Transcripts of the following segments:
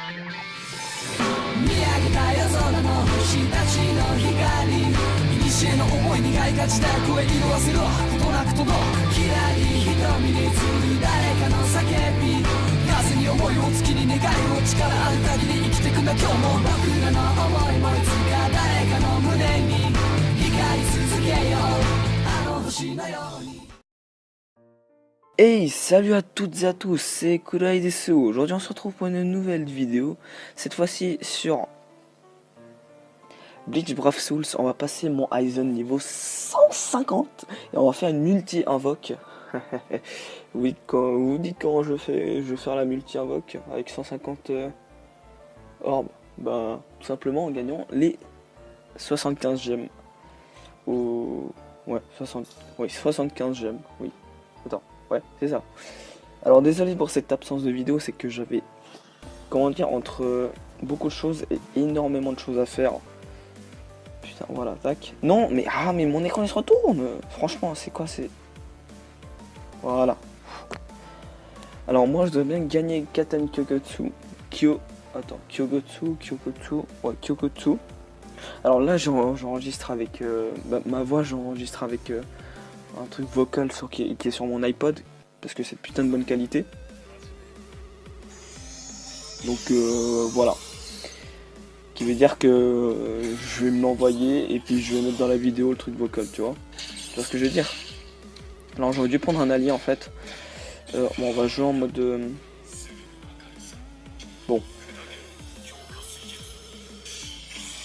見上げた夜空の星たちの光古の思いにがいがちだ声色あせろことなく届くきらり瞳に映る誰かの叫び風に思いを月に願いを力ある限り生きてくんだ今日も僕らの思いもいつか誰かの胸に光り続けようあの星のように。Hey, salut à toutes et à tous, c'est Kurai Desu. Aujourd'hui on se retrouve pour une nouvelle vidéo, cette fois-ci sur Bleach Brave Souls. On va passer mon Aizen niveau 150 et on va faire une multi-invoque. Oui, quand vous vous dites comment je vais faire la multi-invoque avec 150 orbes. Ben, tout simplement en gagnant les 75 gemmes. Ou... ouais, 75 gemmes, oui. Attends. Ouais, c'est ça. Alors désolé pour cette absence de vidéo, c'est que j'avais, comment dire, entre beaucoup de choses et énormément de choses à faire. Putain, voilà, tac. Non, mais mais mon écran il se retourne. Franchement, c'est quoi, c'est... Voilà. Alors moi, je dois bien gagner Katen Kyokotsu. Kyokotsu. Ouais, Kyokotsu. Alors là, j'enregistre avec... ma voix, j'enregistre avec... un truc vocal qui est sur mon iPod parce que c'est de putain de bonne qualité. Donc voilà. Qui veut dire que je vais me l'envoyer et puis je vais mettre dans la vidéo le truc vocal, tu vois. Tu vois ce que je veux dire? Alors j'aurais dû prendre un allié en fait. Bon, on va jouer en mode... Bon.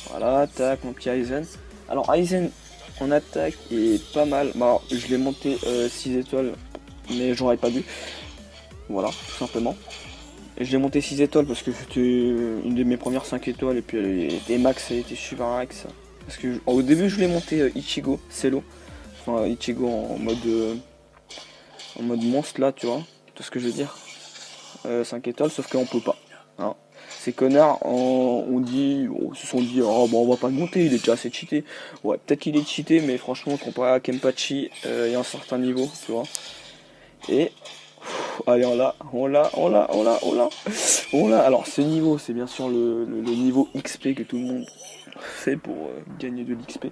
Voilà, tac, mon petit Aizen. Alors Aizen... en attaque est pas mal. Bah, je l'ai monté 6 étoiles, mais j'aurais pas dû. Voilà, tout simplement. Et je l'ai monté 6 étoiles parce que c'était une de mes premières 5 étoiles. Et puis elle était max, elle était super max. Parce que au début, je l'ai monté Ichigo, Cello. Enfin, Ichigo en mode monstre là, tu vois. Tout ce que je veux dire. 5 étoiles, sauf qu'on peut pas. Hein. Ces connards se sont dit oh bon on va pas le monter, il est déjà assez cheaté. Ouais peut-être qu'il est cheaté mais franchement comparé à Kenpachi il y a un certain niveau tu vois. Et allez on l'a. Alors ce niveau c'est bien sûr le niveau XP que tout le monde fait pour gagner de l'XP.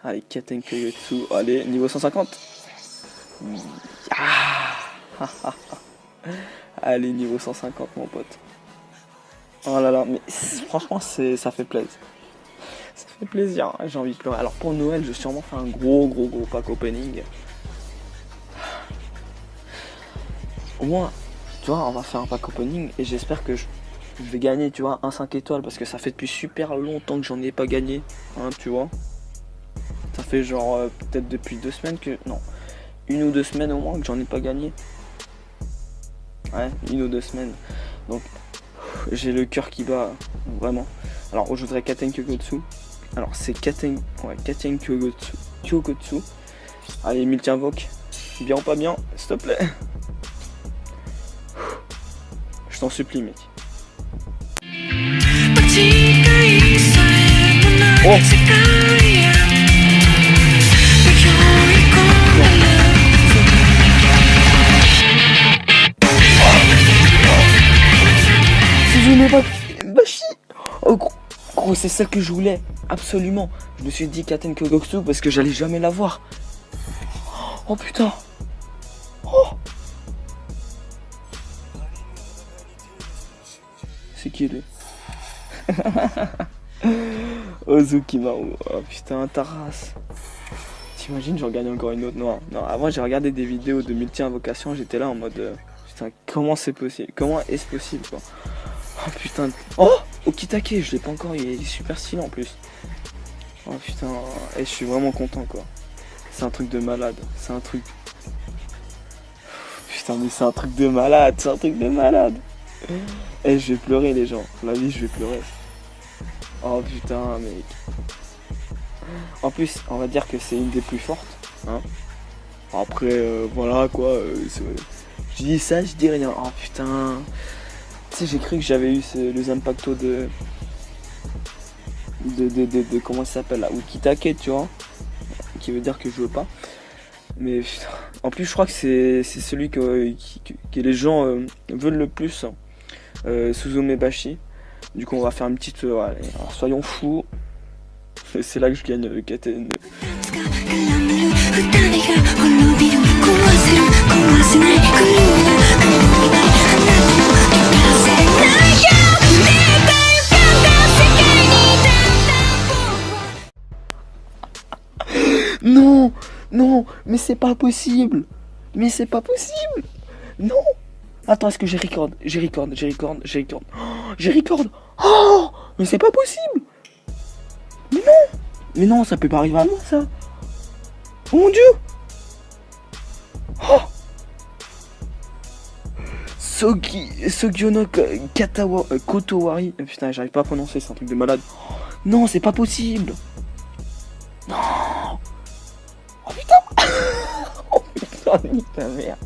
Allez Katen Kyokotsu, allez niveau 150. Allez, niveau 150 mon pote. Oh là là, mais franchement ça fait plaisir. Ça fait plaisir, hein, j'ai envie de pleurer. Alors pour Noël, je vais sûrement faire un gros pack opening. Au moins, tu vois, on va faire un pack opening et j'espère que je vais gagner, tu vois, un 5 étoiles parce que ça fait depuis super longtemps que j'en ai pas gagné, hein, tu vois. Ça fait genre peut-être depuis 2 semaines que... Non, 1 ou 2 semaines au moins que j'en ai pas gagné. Ouais, 1 ou 2 semaines. Donc j'ai le cœur qui bat vraiment. Alors je voudrais Katen Kyokotsu. Alors c'est Katen Kyokotsu. Allez multi-invoque. Bien ou pas bien, s'il te plaît. Je t'en supplie mec. Oh. Oh gros c'est celle que je voulais absolument. Je me suis dit Katen Kyokotsu parce que j'allais jamais la voir. Oh putain. Oh. C'est qui lui? Ozukimaru. Oh putain ta race. T'imagines j'en gagne encore une autre? Non avant j'ai regardé des vidéos de multi-invocation. J'étais là en mode putain comment c'est possible? Comment est-ce possible quoi? Oh putain. Oh Okitake, je l'ai pas encore, il est super stylé en plus. Oh putain, et je suis vraiment content quoi. C'est un truc de malade, c'est un truc... Putain mais c'est un truc de malade, Et je vais pleurer les gens, la vie je vais pleurer. Oh putain mec. En plus, on va dire que c'est une des plus fortes. Hein. Après, voilà quoi, je dis ça, je dis rien. Oh putain... Tu sais, j'ai cru que j'avais eu le Zanpakuto de comment ça s'appelle là, Ukitake, tu vois, qui veut dire que je veux pas. Mais putain, en plus je crois que c'est celui que les gens veulent le plus. Suzume Bashi. Du coup on va faire une petite... allez, alors, soyons fous. C'est là que je gagne Katen. Non, non, mais c'est pas possible. Mais c'est pas possible. Non. Attends, est-ce que j'ai record? J'ai record. Oh, mais c'est pas possible. Mais non, ça peut pas arriver à moi, ça. Oh mon dieu. Oh. Sogyono Kotowari. Putain, j'arrive pas à prononcer, c'est un truc de malade. Non, c'est pas possible. Non. Oh putain. Oh putain, nique ta mère.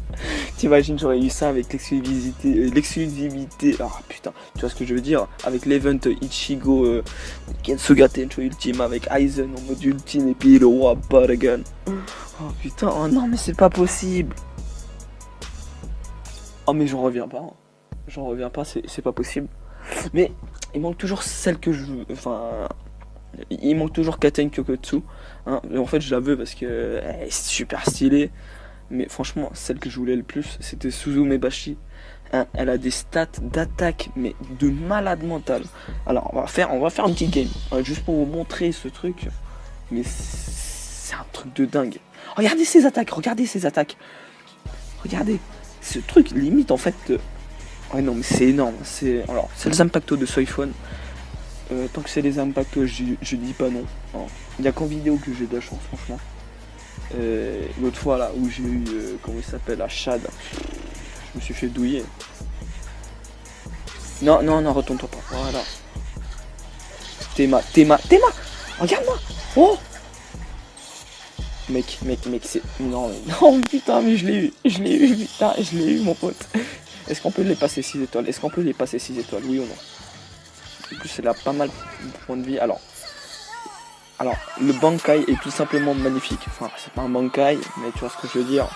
T'imagines, j'aurais eu ça avec l'exclusivité. Ah putain, tu vois ce que je veux dire? Avec l'event Ichigo Kensuga Tencho Ultime avec Aizen en mode ultime et puis le roi Paragon. Oh putain, oh non, mais c'est pas possible. Oh mais j'en reviens pas. J'en reviens pas, c'est pas possible. Mais il manque toujours celle que je veux. Enfin, il manque toujours Katen Kyokotsu. Hein. En fait, je la veux parce que elle est super stylée. Mais franchement, celle que je voulais le plus, c'était Suzume Bashi. Hein, elle a des stats d'attaque, mais de malade mental. Alors, on va faire une petite game. Juste pour vous montrer ce truc. Mais c'est un truc de dingue. Regardez ses attaques, regardez. Ce truc, limite, en fait... Ouais, non, mais c'est énorme. C'est les impactos de Soifone. Tant que c'est les impactos, je dis pas non. Il n'y a qu'en vidéo que j'ai de la chance, franchement. L'autre fois là où j'ai eu comment il s'appelle, à Shad, je me suis fait douiller. Non, retourne-toi pas. Voilà. Théma, regarde-moi. Oh mec, c'est... Non, putain, mais je l'ai eu, mon pote. Est-ce qu'on peut les passer 6 étoiles? Oui ou non? En plus, c'est là pas mal de points de vie. Alors, le Bankai est tout simplement magnifique. Enfin, c'est pas un Bankai, mais tu vois ce que je veux dire.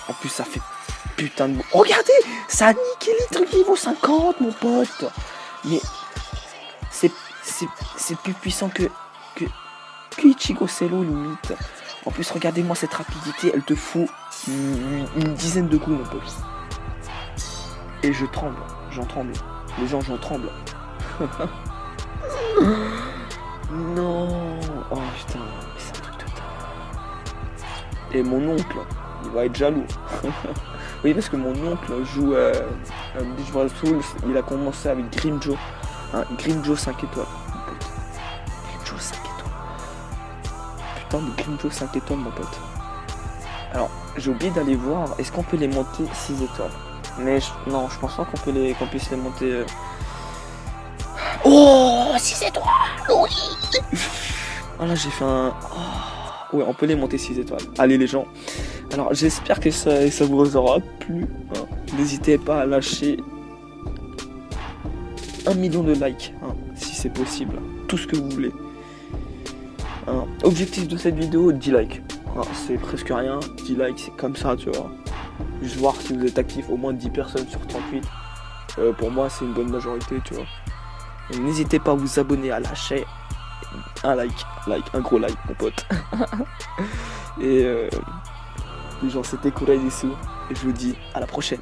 En plus, ça fait putain de... Oh, regardez, ça a niqué les trucs niveau 50, mon pote. Mais c'est plus puissant que Ichigo Cello, limite. En plus, regardez-moi cette rapidité, elle te fout une dizaine de coups, mon pote. Et j'en tremble. Les gens, j'en tremble. Non. Oh putain, c'est un truc de dingue. Et mon oncle, il va être jaloux. Oui, parce que mon oncle joue à Beach Ball Souls. Il a commencé avec Grimjo. Grimjo 5 étoiles. Grimjo 5 étoiles. Putain, de Grimjo 5 étoiles, mon pote. Alors, j'ai oublié d'aller voir. Est-ce qu'on peut les monter 6 étoiles? Mais non, je pense pas qu'on puisse les monter. Oh, 6 étoiles. Oui. Ah là, j'ai fait un... Oh. Ouais, on peut les monter 6 étoiles. Allez les gens. Alors, j'espère que ça vous aura plu. Hein. N'hésitez pas à lâcher 1 million de likes, hein, si c'est possible. Tout ce que vous voulez. Hein. Objectif de cette vidéo, 10 likes. Hein, c'est presque rien. 10 likes, c'est comme ça, tu vois. Juste voir si vous êtes actif, au moins 10 personnes sur 38. Pour moi, c'est une bonne majorité, tu vois. N'hésitez pas à vous abonner, à lâcher un un gros like, mon pote. Et les gens, c'était Kuraidesu. Et je vous dis à la prochaine.